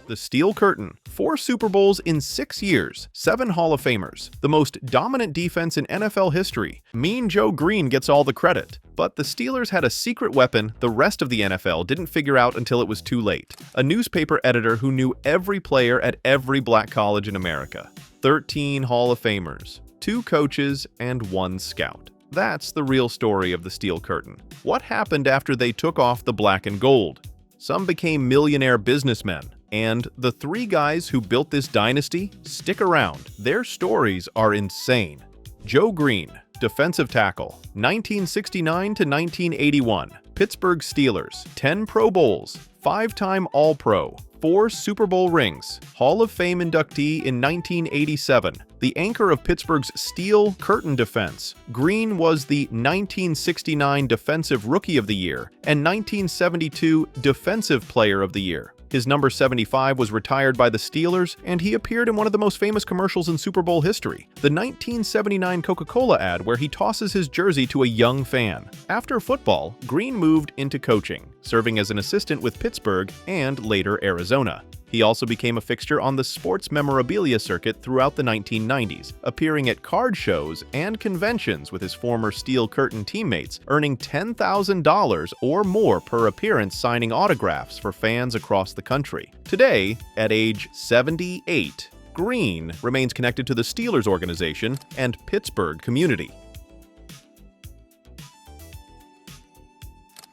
The Steel Curtain. 4 Super Bowls in 6 years, 7 Hall of Famers. The most dominant defense in NFL history. Mean Joe Green gets all the credit. But the Steelers had a secret weapon the rest of the NFL didn't figure out until it was too late. A newspaper editor who knew every player at every black college in America. 13 Hall of Famers, 2 coaches, and 1 scout. That's the real story of the Steel Curtain. What happened after they took off the black and gold? Some became millionaire businessmen. And the 3 guys who built this dynasty stick around. Their stories are insane. Joe Green, defensive tackle, 1969 to 1981, Pittsburgh Steelers, 10 Pro Bowls, 5-time All-Pro, 4 Super Bowl rings, Hall of Fame inductee in 1987, the anchor of Pittsburgh's Steel Curtain defense. Green was the 1969 Defensive Rookie of the Year and 1972 Defensive Player of the Year. His number 75 was retired by the Steelers, and he appeared in one of the most famous commercials in Super Bowl history, the 1979 Coca-Cola ad where he tosses his jersey to a young fan. After football, Green moved into coaching, serving as an assistant with Pittsburgh and later Arizona. He also became a fixture on the sports memorabilia circuit throughout the 1990s, appearing at card shows and conventions with his former Steel Curtain teammates, earning $10,000 or more per appearance signing autographs for fans across the country. Today, at age 78, Green remains connected to the Steelers organization and Pittsburgh community.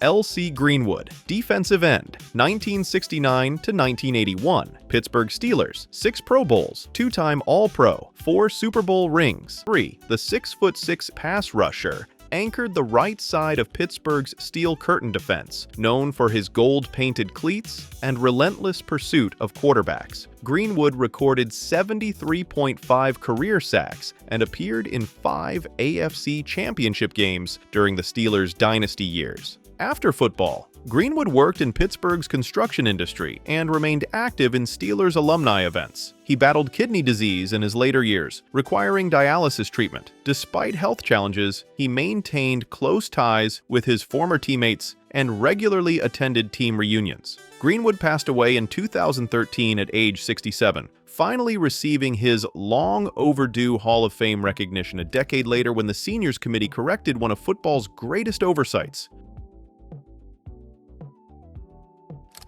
L.C. Greenwood, defensive end, 1969 to 1981, Pittsburgh Steelers, 6 Pro Bowls, 2-time All-Pro, 4 Super Bowl rings. 3. The 6'6" pass rusher anchored the right side of Pittsburgh's Steel Curtain defense, known for his gold-painted cleats and relentless pursuit of quarterbacks. Greenwood recorded 73.5 career sacks and appeared in 5 AFC championship games during the Steelers' dynasty years. After football, Greenwood worked in Pittsburgh's construction industry and remained active in Steelers alumni events. He battled kidney disease in his later years, requiring dialysis treatment. Despite health challenges, he maintained close ties with his former teammates and regularly attended team reunions. Greenwood passed away in 2013 at age 67, finally receiving his long-overdue Hall of Fame recognition a decade later when the Seniors Committee corrected one of football's greatest oversights.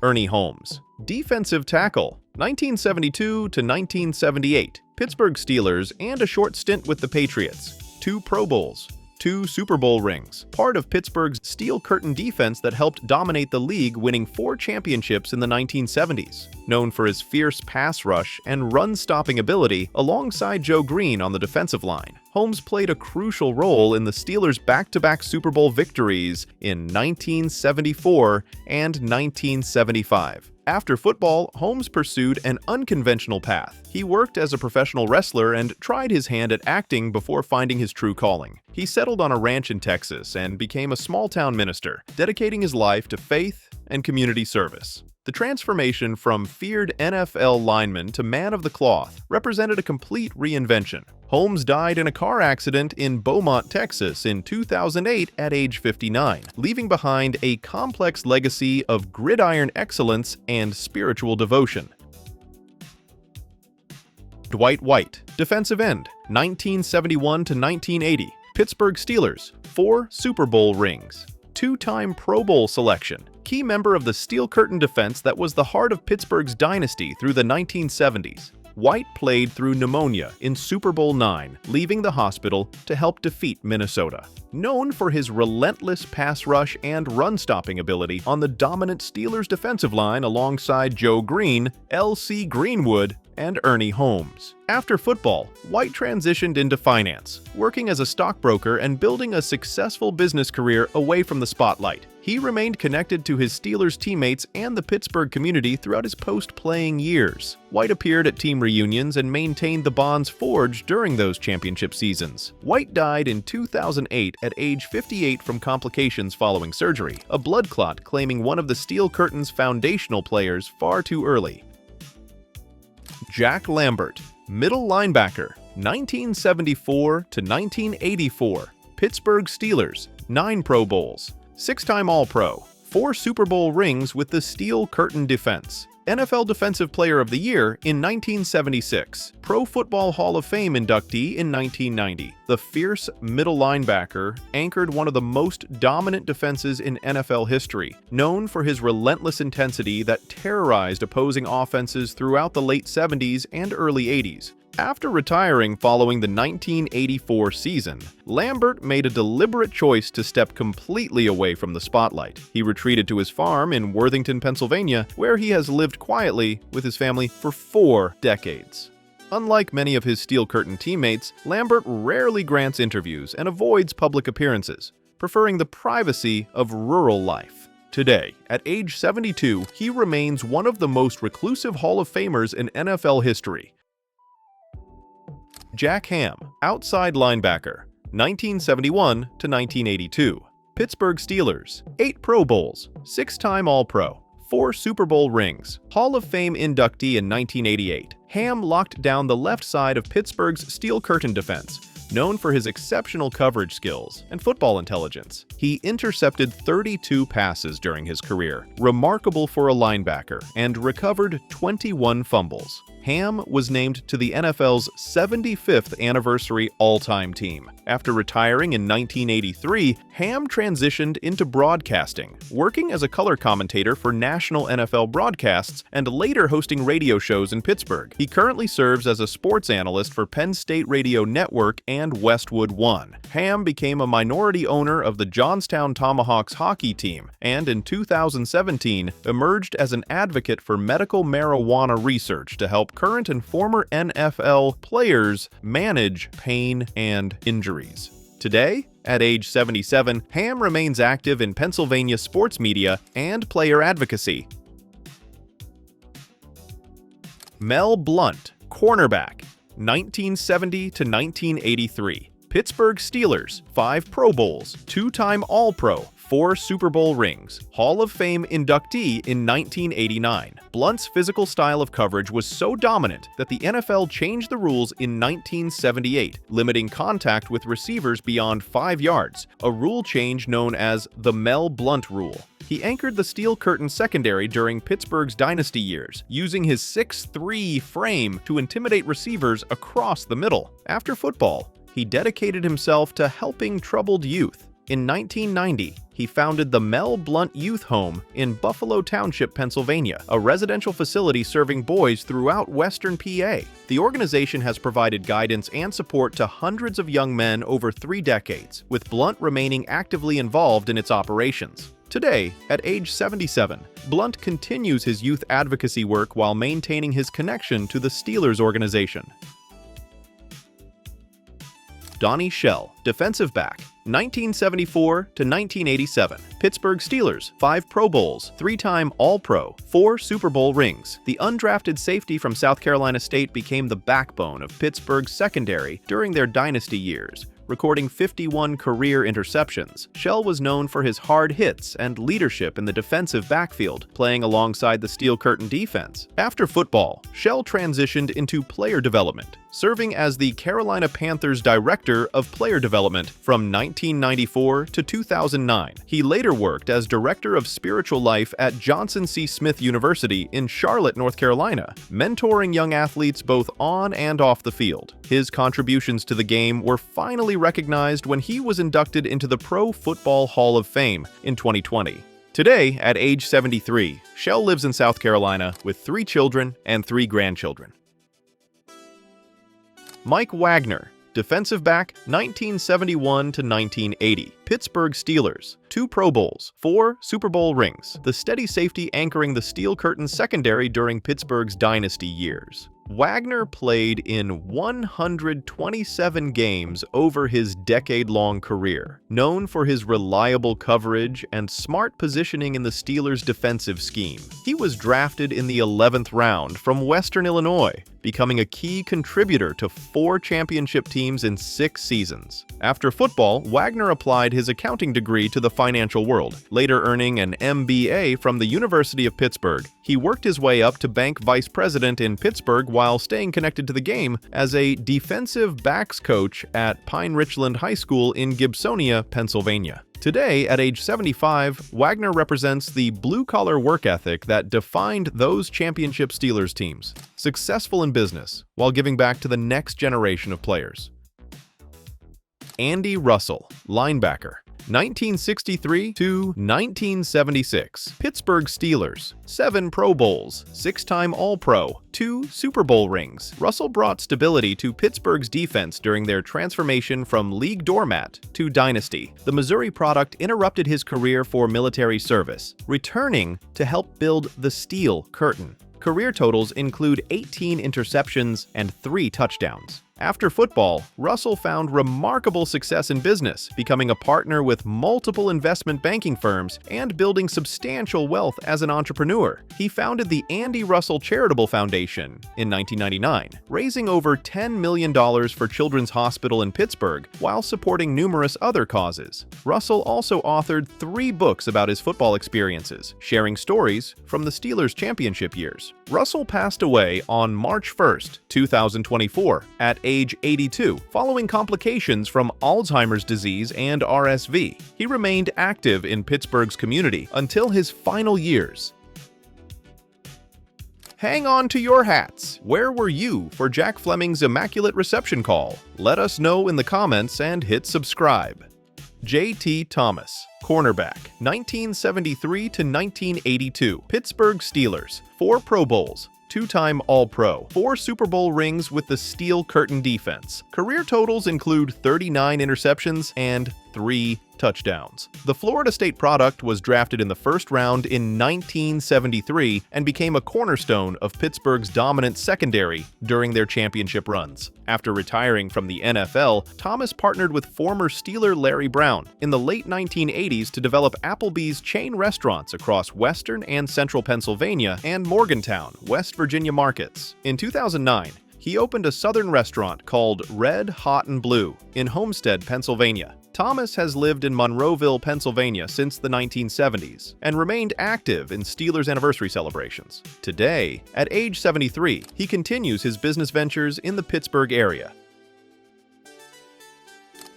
Ernie Holmes, defensive tackle, 1972 to 1978, Pittsburgh Steelers, and a short stint with the Patriots. 2 Pro Bowls, 2 Super Bowl rings, part of Pittsburgh's Steel Curtain defense that helped dominate the league, winning 4 championships in the 1970s. Known for his fierce pass rush and run-stopping ability alongside Joe Green on the defensive line, Holmes played a crucial role in the Steelers' back-to-back Super Bowl victories in 1974 and 1975. After football, Holmes pursued an unconventional path. He worked as a professional wrestler and tried his hand at acting before finding his true calling. He settled on a ranch in Texas and became a small-town minister, dedicating his life to faith and community service. The transformation from feared NFL lineman to man of the cloth represented a complete reinvention. Holmes died in a car accident in Beaumont, Texas in 2008 at age 59, leaving behind a complex legacy of gridiron excellence and spiritual devotion. Dwight White, defensive end, 1971 to 1980, Pittsburgh Steelers, 4 Super Bowl rings, 2-time Pro Bowl selection, key member of the Steel Curtain defense that was the heart of Pittsburgh's dynasty through the 1970s. White played through pneumonia in Super Bowl IX, leaving the hospital to help defeat Minnesota. Known for his relentless pass rush and run-stopping ability on the dominant Steelers defensive line alongside Joe Green, L.C. Greenwood, and Ernie Holmes. After football, White transitioned into finance, working as a stockbroker and building a successful business career away from the spotlight. He remained connected to his Steelers teammates and the Pittsburgh community throughout his post-playing years. White appeared at team reunions and maintained the bonds forged during those championship seasons. White died in 2008 at age 58 from complications following surgery, a blood clot claiming one of the Steel Curtain's foundational players far too early. Jack Lambert, middle linebacker, 1974 to 1984, Pittsburgh Steelers, 9 Pro Bowls, 6-time All-Pro, 4 Super Bowl rings with the Steel Curtain defense. NFL Defensive Player of the Year in 1976, Pro Football Hall of Fame inductee in 1990. The fierce middle linebacker anchored one of the most dominant defenses in NFL history, known for his relentless intensity that terrorized opposing offenses throughout the late 70s and early 80s. After retiring following the 1984 season, Lambert made a deliberate choice to step completely away from the spotlight. He retreated to his farm in Worthington, Pennsylvania, where he has lived quietly with his family for 4 decades. Unlike many of his Steel Curtain teammates, Lambert rarely grants interviews and avoids public appearances, preferring the privacy of rural life. Today, at age 72, he remains one of the most reclusive Hall of Famers in NFL history. Jack Ham, outside linebacker, 1971 to 1982. Pittsburgh Steelers, 8 Pro Bowls, 6-time All-Pro, 4 Super Bowl rings. Hall of Fame inductee in 1988. Ham locked down the left side of Pittsburgh's Steel Curtain defense, known for his exceptional coverage skills and football intelligence. He intercepted 32 passes during his career, remarkable for a linebacker, and recovered 21 fumbles. Ham was named to the NFL's 75th anniversary all-time team. After retiring in 1983, Ham transitioned into broadcasting, working as a color commentator for national NFL broadcasts and later hosting radio shows in Pittsburgh. He currently serves as a sports analyst for Penn State Radio Network and Westwood One. Ham became a minority owner of the Johnstown Tomahawks hockey team and in 2017 emerged as an advocate for medical marijuana research to help current and former NFL players manage pain and injuries. Today, at age 77, Ham remains active in Pennsylvania sports media and player advocacy. Mel Blount, cornerback, 1970 to 1983. Pittsburgh Steelers, 5 Pro Bowls, 2-time All-Pro, 4 Super Bowl rings. Hall of Fame inductee in 1989. Blount's physical style of coverage was so dominant that the NFL changed the rules in 1978, limiting contact with receivers beyond 5 yards, a rule change known as the Mel Blount Rule. He anchored the Steel Curtain secondary during Pittsburgh's dynasty years, using his 6'3" frame to intimidate receivers across the middle. After football, he dedicated himself to helping troubled youth. In 1990, he founded the Mel Blount Youth Home in Buffalo Township, Pennsylvania, a residential facility serving boys throughout western PA. The organization has provided guidance and support to hundreds of young men over 3 decades, with Blount remaining actively involved in its operations. Today, at age 77, Blount continues his youth advocacy work while maintaining his connection to the Steelers organization. Donnie Shell, defensive back, 1974 to 1987. Pittsburgh Steelers, 5 Pro Bowls, 3-time All-Pro, 4 Super Bowl rings. The undrafted safety from South Carolina State became the backbone of Pittsburgh's secondary during their dynasty years, recording 51 career interceptions. Shell was known for his hard hits and leadership in the defensive backfield, playing alongside the Steel Curtain defense. After football, Shell transitioned into player development, serving as the Carolina Panthers Director of Player Development from 1994 to 2009. He later worked as Director of Spiritual Life at Johnson C. Smith University in Charlotte, North Carolina, mentoring young athletes both on and off the field. His contributions to the game were finally recognized when he was inducted into the Pro Football Hall of Fame in 2020. Today, at age 73, Shell lives in South Carolina with 3 children and 3 grandchildren. Mike Wagner, defensive back, 1971 to 1980. Pittsburgh Steelers, 2 Pro Bowls, 4 Super Bowl rings. The steady safety anchoring the Steel Curtain secondary during Pittsburgh's dynasty years. Wagner played in 127 games over his decade-long career, known for his reliable coverage and smart positioning in the Steelers' defensive scheme. He was drafted in the 11th round from Western Illinois, becoming a key contributor to 4 championship teams in 6 seasons. After football, Wagner applied his accounting degree to the financial world, later earning an MBA from the University of Pittsburgh. He worked his way up to bank vice president in Pittsburgh while staying connected to the game as a defensive backs coach at Pine Richland High School in Gibsonia, Pennsylvania. Today, at age 75, Wagner represents the blue-collar work ethic that defined those championship Steelers teams, successful in business while giving back to the next generation of players. Andy Russell, linebacker, 1963 to 1976. Pittsburgh Steelers, 7 Pro Bowls, 6-time All-Pro, 2 Super Bowl rings. Russell brought stability to Pittsburgh's defense during their transformation from league doormat to dynasty. The Missouri product interrupted his career for military service, returning to help build the Steel Curtain. Career totals include 18 interceptions and 3 touchdowns. After football, Russell found remarkable success in business, becoming a partner with multiple investment banking firms and building substantial wealth as an entrepreneur. He founded the Andy Russell Charitable Foundation in 1999, raising over $10 million for Children's Hospital in Pittsburgh while supporting numerous other causes. Russell also authored 3 books about his football experiences, sharing stories from the Steelers' championship years. Russell passed away on March 1, 2024, at age 82, following complications from Alzheimer's disease and RSV. He remained active in Pittsburgh's community until his final years. Hang on to your hats! Where were you for Jack Fleming's Immaculate Reception call? Let us know in the comments and hit subscribe. J.T. Thomas, cornerback, 1973 to 1982. Pittsburgh Steelers, 4 Pro Bowls, 2-time All-Pro, 4 Super Bowl rings with the Steel Curtain defense. Career totals include 39 interceptions and 3 touchdowns. The Florida State product was drafted in the first round in 1973 and became a cornerstone of Pittsburgh's dominant secondary during their championship runs. After retiring from the NFL, Thomas partnered with former Steeler Larry Brown in the late 1980s to develop Applebee's chain restaurants across western and central Pennsylvania and Morgantown, West Virginia markets. In 2009, he opened a southern restaurant called Red, Hot, and Blue in Homestead, Pennsylvania. Thomas has lived in Monroeville, Pennsylvania since the 1970s and remained active in Steelers anniversary celebrations. Today, at age 73, he continues his business ventures in the Pittsburgh area.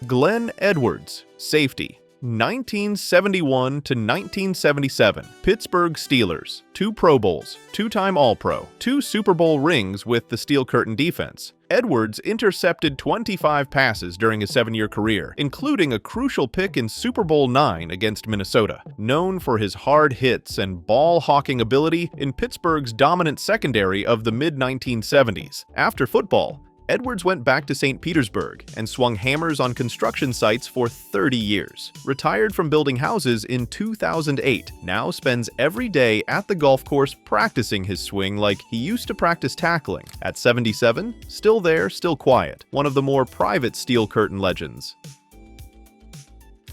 Glenn Edwards, safety, 1971 to 1977. Pittsburgh Steelers, 2 Pro Bowls, 2-time All-Pro, 2 Super Bowl rings with the Steel Curtain defense. Edwards intercepted 25 passes during his 7-year career, including a crucial pick in Super Bowl IX against Minnesota. Known for his hard hits and ball-hawking ability in Pittsburgh's dominant secondary of the mid-1970s. After football, Edwards went back to St. Petersburg and swung hammers on construction sites for 30 years. Retired from building houses in 2008, now spends every day at the golf course practicing his swing like he used to practice tackling. At 77, still there, still quiet. One of the more private Steel Curtain legends.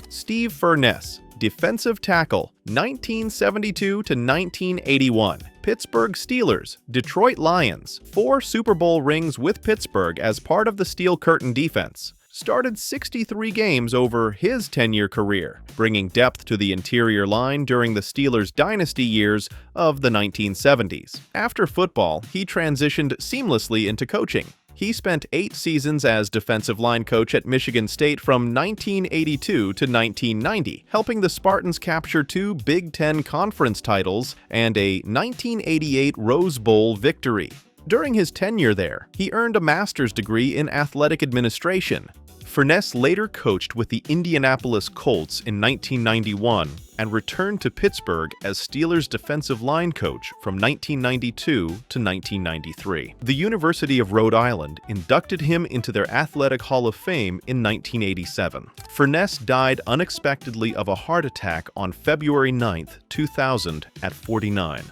Steve Furness, defensive tackle, 1972 to 1981. Pittsburgh Steelers, Detroit Lions, 4 Super Bowl rings with Pittsburgh as part of the Steel Curtain defense. Started 63 games over his 10-year career, bringing depth to the interior line during the Steelers' dynasty years of the 1970s. After football, he transitioned seamlessly into coaching. He spent 8 seasons as defensive line coach at Michigan State from 1982 to 1990, helping the Spartans capture 2 Big Ten Conference titles and a 1988 Rose Bowl victory. During his tenure there, he earned a master's degree in athletic administration. Furness later coached with the Indianapolis Colts in 1991 and returned to Pittsburgh as Steelers defensive line coach from 1992 to 1993. The University of Rhode Island inducted him into their Athletic Hall of Fame in 1987. Furness died unexpectedly of a heart attack on February 9, 2000 at 49.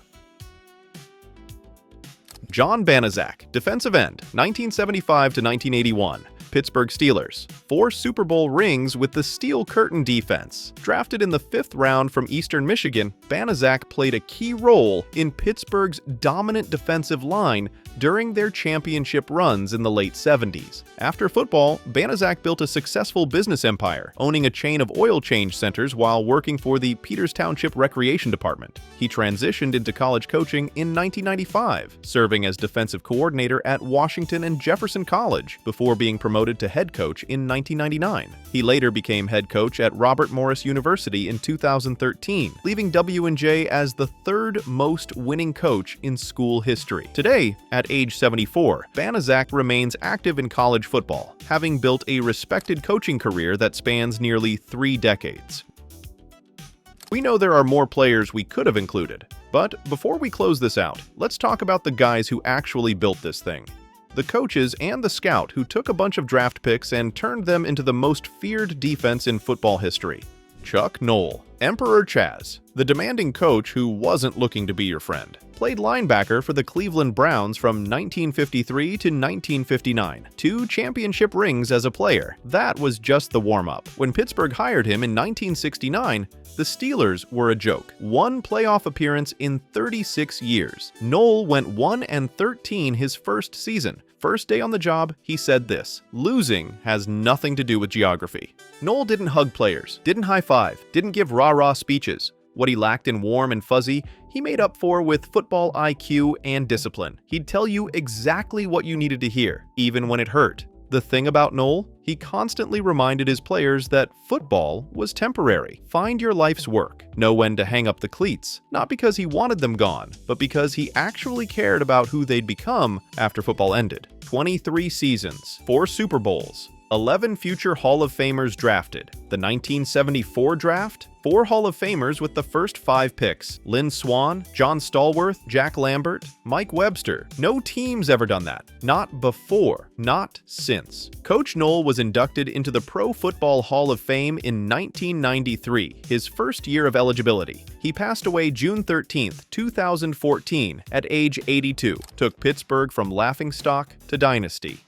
John Banaszak, defensive end, 1975 to 1981. Pittsburgh Steelers, 4 Super Bowl rings with the Steel Curtain defense. Drafted in the 5th round from Eastern Michigan, Banaszak played a key role in Pittsburgh's dominant defensive line during their championship runs in the late 70s. After football, Banaszak built a successful business empire, owning a chain of oil change centers while working for the Peters Township Recreation Department. He transitioned into college coaching in 1995, serving as defensive coordinator at Washington and Jefferson College before being promoted to head coach in 1999. He later became head coach at Robert Morris University in 2013, leaving W&J as the third most winning coach in school history. Today, at age 74, Banaszak remains active in college football, having built a respected coaching career that spans nearly 3 decades. We know there are more players we could have included, but before we close this out, let's talk about the guys who actually built this thing. The coaches and the scout who took a bunch of draft picks and turned them into the most feared defense in football history. Chuck Noll, Emperor Chaz, the demanding coach who wasn't looking to be your friend. Played linebacker for the Cleveland Browns from 1953 to 1959. 2 championship rings as a player. That was just the warm-up. When Pittsburgh hired him in 1969, the Steelers were a joke. 1 playoff appearance in 36 years. Noll went 1-13 his first season. First day on the job, he said this: "Losing has nothing to do with geography." Noll didn't hug players, didn't high-five, didn't give rah-rah speeches. What he lacked in warm and fuzzy, he made up for with football IQ and discipline. He'd tell you exactly what you needed to hear, even when it hurt. The thing about Noll, he constantly reminded his players that football was temporary. Find your life's work. Know when to hang up the cleats. Not because he wanted them gone, but because he actually cared about who they'd become after football ended. 23 seasons, 4 Super Bowls, 11 future Hall of Famers drafted. The 1974 draft, 4 Hall of Famers with the first 5 picks. Lynn Swann, John Stallworth, Jack Lambert, Mike Webster. No team's ever done that. Not before, not since. Coach Noll was inducted into the Pro Football Hall of Fame in 1993, his first year of eligibility. He passed away June 13, 2014, at age 82. Took Pittsburgh from laughingstock to dynasty.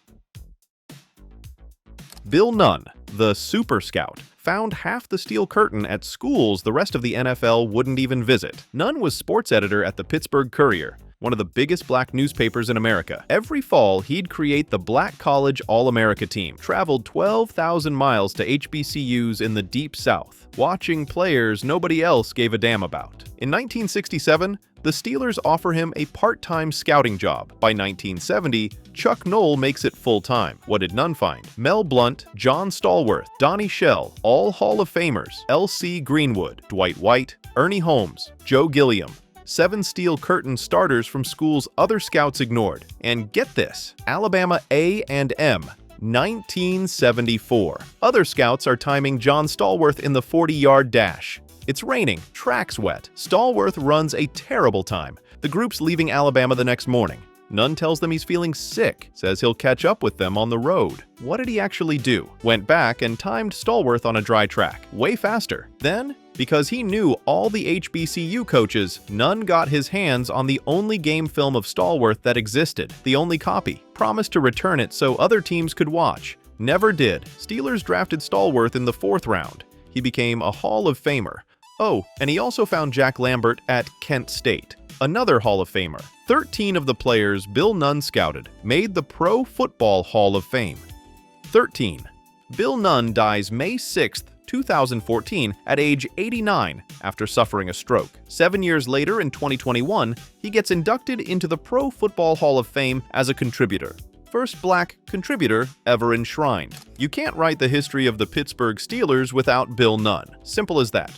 Bill Nunn, the Super Scout, found half the steel curtain at schools the rest of the NFL wouldn't even visit. Nunn was sports editor at the Pittsburgh Courier, one of the biggest black newspapers in America. Every fall, he'd create the Black College All-America team, traveled 12,000 miles to HBCUs in the Deep South, watching players nobody else gave a damn about. In 1967, the Steelers offer him a part-time scouting job. By 1970, Chuck Noll makes it full-time. What did Nunn find? Mel Blount, John Stallworth, Donnie Shell, all Hall of Famers, L.C. Greenwood, Dwight White, Ernie Holmes, Joe Gilliam. 7 steel curtain starters from schools other scouts ignored. And get this, Alabama A&M, 1974. Other scouts are timing John Stallworth in the 40-yard dash. It's raining, track's wet. Stallworth runs a terrible time. The group's leaving Alabama the next morning. Nunn tells them he's feeling sick, says he'll catch up with them on the road. What did he actually do? Went back and timed Stallworth on a dry track, way faster. Then, because he knew all the HBCU coaches, Nunn got his hands on the only game film of Stallworth that existed, the only copy. Promised to return it so other teams could watch. Never did. Steelers drafted Stallworth in the 4th round. He became a Hall of Famer. Oh, and he also found Jack Lambert at Kent State, another Hall of Famer. 13 of the players Bill Nunn scouted made the Pro Football Hall of Fame. 13. Bill Nunn dies May 6, 2014, at age 89 after suffering a stroke. 7 years later, in 2021, he gets inducted into the Pro Football Hall of Fame as a contributor. First black contributor ever enshrined. You can't write the history of the Pittsburgh Steelers without Bill Nunn. Simple as that.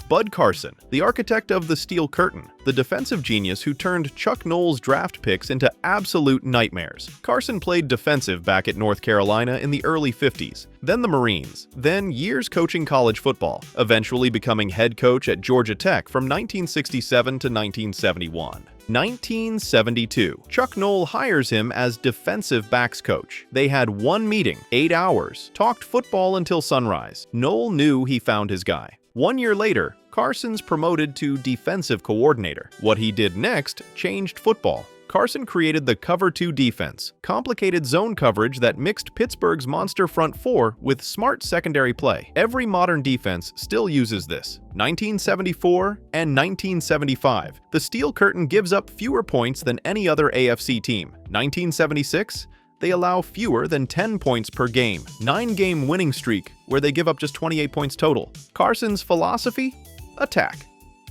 Bud Carson, the architect of the Steel Curtain, the defensive genius who turned Chuck Noll's draft picks into absolute nightmares. Carson played defensive back at North Carolina in the early 50s, then the Marines, then years coaching college football, eventually becoming head coach at Georgia Tech from 1967 to 1971. 1972, Chuck Noll hires him as defensive backs coach. They had one meeting, 8 hours, talked football until sunrise. Noll knew he found his guy. 1 year later, Carson's promoted to defensive coordinator. What he did next changed football. Carson created the Cover 2 defense, complicated zone coverage that mixed Pittsburgh's monster front four with smart secondary play. Every modern defense still uses this. 1974 and 1975, the Steel Curtain gives up fewer points than any other AFC team. 1976, they allow fewer than 10 points per game. 9-game winning streak, where they give up just 28 points total. Carson's philosophy? Attack.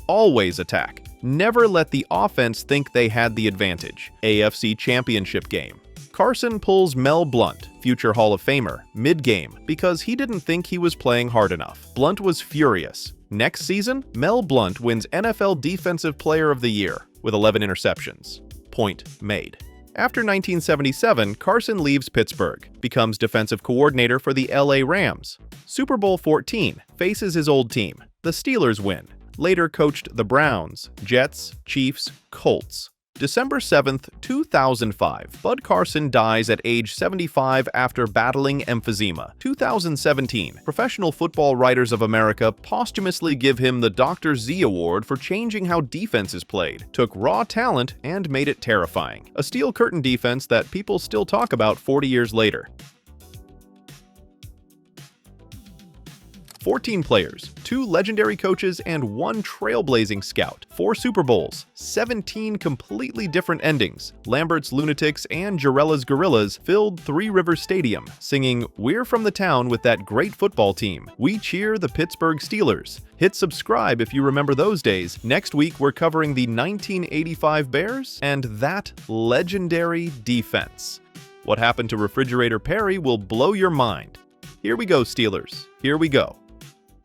Always attack. Never let the offense think they had the advantage. AFC Championship game. Carson pulls Mel Blount, future Hall of Famer, mid-game because he didn't think he was playing hard enough. Blount was furious. Next season, Mel Blount wins NFL Defensive Player of the Year with 11 interceptions. Point made. After 1977, Carson leaves Pittsburgh, becomes defensive coordinator for the LA Rams. Super Bowl 14, faces his old team. The Steelers win. Later coached the Browns, Jets, Chiefs, Colts. December 7th, 2005, Bud Carson dies at age 75 after battling emphysema. 2017, Professional Football Writers of America posthumously give him the Dr. Z Award for changing how defense is played. Took raw talent and made it terrifying. A Steel Curtain defense that people still talk about 40 years later. 14 players, 2 legendary coaches, and 1 trailblazing scout. 4 Super Bowls, 17 completely different endings. Lambert's Lunatics and Jarella's Gorillas filled Three Rivers Stadium, singing "We're from the town with that great football team. We cheer the Pittsburgh Steelers." Hit subscribe if you remember those days. Next week, we're covering the 1985 Bears and that legendary defense. What happened to Refrigerator Perry will blow your mind. Here we go, Steelers. Here we go.